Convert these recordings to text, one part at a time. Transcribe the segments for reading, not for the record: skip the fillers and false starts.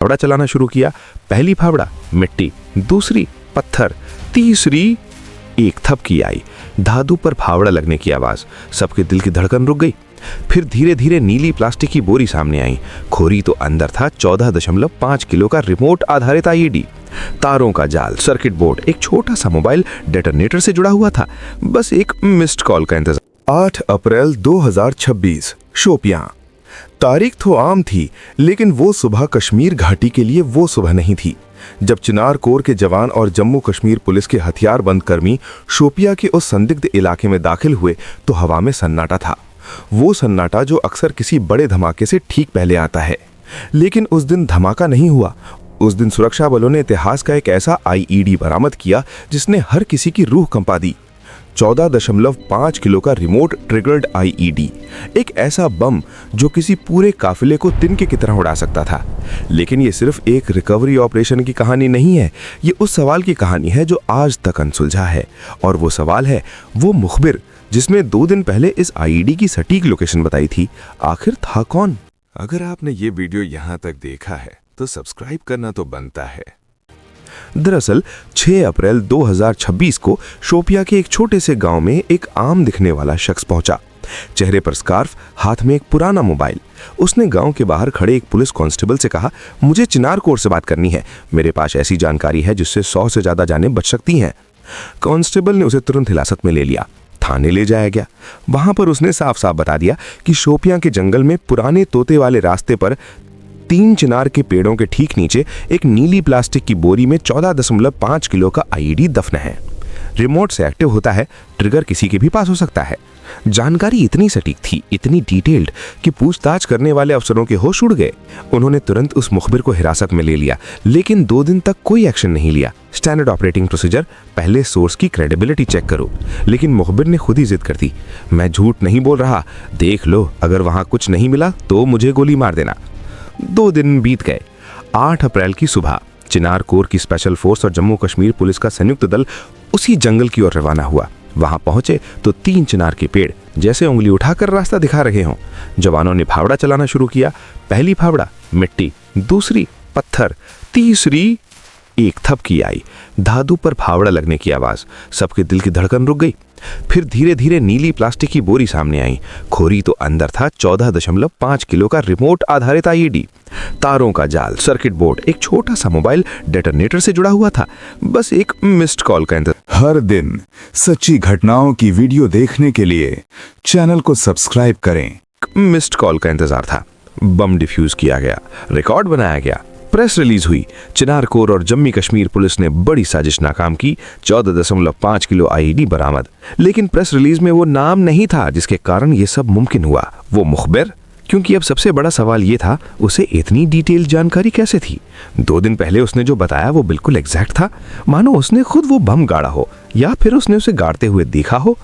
फावड़ा चलाना शुरू किया। पहली फावड़ा मिट्टी, दूसरी पत्थर, तीसरी एक थपकी आई। धातु पर फावड़ा लगने की आवाज, सबके दिल की धड़कन रुक गई। फिर धीरे धीरे नीली प्लास्टिक की बोरी सामने आई। खोरी तो अंदर था 14.5 किलो का रिमोट आधारित आईईडी, तारों का जाल, सर्किट बोर्ड, एक छोटा सा मोबाइल डेटोनेटर से जुड़ा हुआ था। बस एक मिस्ड कॉल का इंतजार। 8 अप्रैल 2026 शोपियां। तारीख तो आम थी, लेकिन वो सुबह कश्मीर घाटी के लिए वो सुबह नहीं थी जब चिनार कोर के जवान और जम्मू कश्मीर पुलिस के हथियारबंद कर्मी शोपिया के उस संदिग्ध इलाके में दाखिल हुए तो हवा में सन्नाटा था। वो सन्नाटा जो अक्सर किसी बड़े धमाके से ठीक पहले आता है। लेकिन उस दिन धमाका नहीं हुआ। उस दिन सुरक्षा बलों ने इतिहास का एक ऐसा आईईडी बरामद किया जिसने हर किसी की रूह कंपा दी। 14.5 किलो का रिमोट ट्रिगर्ड आईईडी, एक ऐसा बम जो किसी पूरे काफिले को तिनके की तरह उड़ा सकता था। लेकिन ये सिर्फ एक रिकवरी ऑपरेशन की कहानी नहीं है, ये उस सवाल की कहानी है जो आज तक अनसुलझा है। और वो सवाल है वो मुखबिर जिसने 2 दिन पहले इस आईईडी की सटीक लोकेशन बताई थी, आखिर था कौन? अगर आपने ये वीडियो यहाँ तक देखा है तो सब्सक्राइब करना तो बनता है। दरअसल 6 अप्रैल 2026 को शोपिया के एक छोटे से गांव में एक आम दिखने वाला शख्स पहुंचा। चेहरे पर स्कार्फ, हाथ में एक पुराना मोबाइल। उसने गांव के बाहर खड़े एक पुलिस कांस्टेबल से कहा, मुझे चिनार कोर से बात करनी है, मेरे पास ऐसी जानकारी है जिससे 100 से ज्यादा जानें बच सकती हैं। कांस्टेबल ने उसे तुरंत हिरासत में ले लिया, थाने ले जाया गया। वहां पर उसने साफ साफ बता दिया कि शोपिया के जंगल में पुराने तोते वाले रास्ते पर 3 चिनार के पेड़ों के ठीक नीचे एक नीली प्लास्टिक की बोरी में 14.5 किलो का आईईडी दफन है। रिमोट से एक्टिव होता है, ट्रिगर किसी के भी पास हो सकता है। जानकारी इतनी सटीक थी, इतनी डिटेल्ड कि पूछताछ करने वाले अफसरों के होश उड़ गए। उन्होंने तुरंत उस मुखबिर को हिरासत में ले लिया, लेकिन 2 दिन तक कोई एक्शन नहीं लिया। स्टैंडर्ड ऑपरेटिंग प्रोसीजर, पहले सोर्स की क्रेडिबिलिटी चेक करो। लेकिन मुखबिर ने खुद ही जिद कर दी, मैं झूठ नहीं बोल रहा, देख लो, अगर वहां कुछ नहीं मिला तो मुझे गोली मार देना। 2 दिन बीत गए। 8 अप्रैल की सुबह चिनार कोर की स्पेशल फोर्स और जम्मू कश्मीर पुलिस का संयुक्त दल उसी जंगल की ओर रवाना हुआ। वहां पहुंचे तो 3 चिनार के पेड़ जैसे उंगली उठाकर रास्ता दिखा रहे हों। जवानों ने फावड़ा चलाना शुरू किया। पहली फावड़ा मिट्टी, दूसरी पत्थर, तीसरी एक थपकी आई। धातु पर फावड़ा लगने की आवाज, सबके दिल की धड़कन रुक गई। फिर धीरे धीरे नीली प्लास्टिक की बोरी सामने आई। खोरी तो अंदर था 14.5 किलो का रिमोट आधारित आईईडी, तारों का जाल, सर्किट बोर्ड, एक छोटा सा मोबाइल डेटोनेटर से जुड़ा हुआ था। बस एक मिस्ड कॉल का इंतजार। हर दिन सच्ची घटनाओं की वीडियो देखने के लिए चैनल को सब्सक्राइब करें। मिस्ड कॉल का इंतजार था। बम डिफ्यूज किया गया, रिकॉर्ड बनाया गया, प्रेस रिलीज हुई। चिनार कोर और जम्मू कश्मीर पुलिस ने बड़ी साजिश नाकाम की। 14.5 किलो आईईडी बरामद। लेकिन प्रेस रिलीज में वो नाम नहीं था जिसके कारण ये सब मुमकिन हुआ, वो मुखबिर। क्योंकि अब सबसे बड़ा सवाल ये था, उसे इतनी डिटेल जानकारी कैसे थी? 2 दिन पहले उसने जो बताया वो बिल्कुल एग्जैक्ट था, मानो उसने खुद वो बम गाड़ा हो या फिर उसने उसे गाड़ते हुए देखा हो।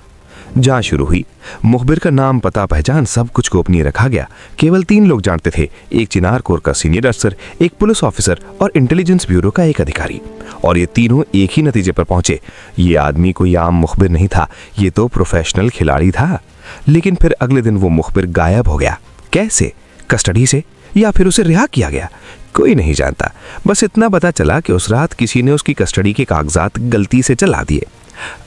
जांच शुरू हुई। मुखबिर का नाम, पता, पहचान सब कुछ गोपनीय रखा गया। केवल 3 लोग जानते थे, एक चिनार कोर का सीनियर अफसर, एक पुलिस ऑफिसर और इंटेलिजेंस ब्यूरो का एक अधिकारी। और ये तीनों एक ही नतीजे पर पहुंचे, ये आदमी कोई आम मुखबिर नहीं था, ये तो प्रोफेशनल खिलाड़ी था। लेकिन फिर अगले दिन वो मुखबिर गायब हो गया। कैसे? कस्टडी से या फिर उसे रिहा किया गया? कोई नहीं जानता। बस इतना पता चला कि उस रात किसी ने उसकी कस्टडी के कागजात गलती से चला दिए।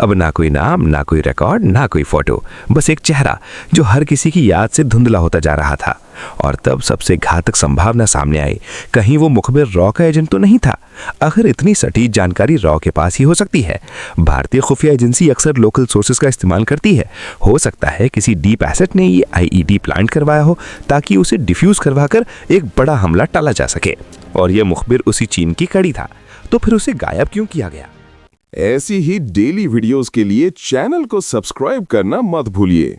अब ना कोई नाम, ना कोई रिकॉर्ड, ना कोई फोटो, बस एक चेहरा जो हर किसी की याद से धुंधला होता जा रहा था। और तब सबसे घातक संभावना सामने आई, कहीं वो मुखबिर रॉ का एजेंट तो नहीं था। आखिर इतनी सटीक जानकारी रॉ के पास ही हो सकती है। भारतीय खुफिया एजेंसी अक्सर लोकल सोर्सेज का इस्तेमाल करती है। हो सकता है किसी डीप एसेट ने ये आईईडी प्लांट करवाया हो ताकि उसे डिफ्यूज करवाकर एक बड़ा हमला टाला जा सके। और यह मुखबिर उसी चीन की कड़ी था। तो फिर उसे गायब क्यों किया गया? ऐसी ही डेली वीडियोस के लिए चैनल को सब्सक्राइब करना मत भूलिए।